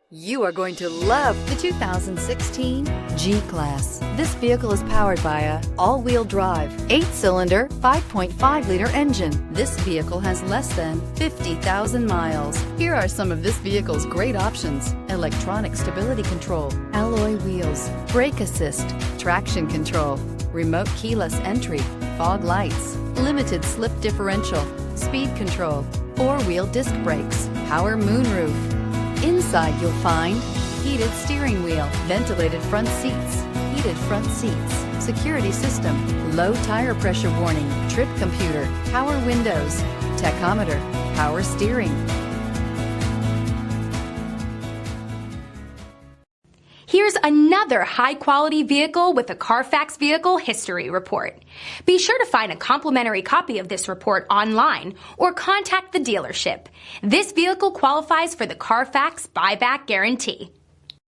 You are going to love the 2016 G-Class. This vehicle is powered by a all-wheel drive, 8-cylinder, 5.5-liter engine. This vehicle has less than 50,000 miles. Here are some of this vehicle's great options: electronic stability control, alloy wheels, brake assist, traction control, remote keyless entry, fog lights, limited slip differential, speed control, 4-wheel disc brakes, power moonroof. Inside you'll find heated steering wheel, ventilated front seats, heated front seats, security system, low tire pressure warning, trip computer, power windows, tachometer, power steering. Here's another high-quality vehicle with a Carfax Vehicle History Report. Be sure to find a complimentary copy of this report online or contact the dealership. This vehicle qualifies for the Carfax Buyback Guarantee.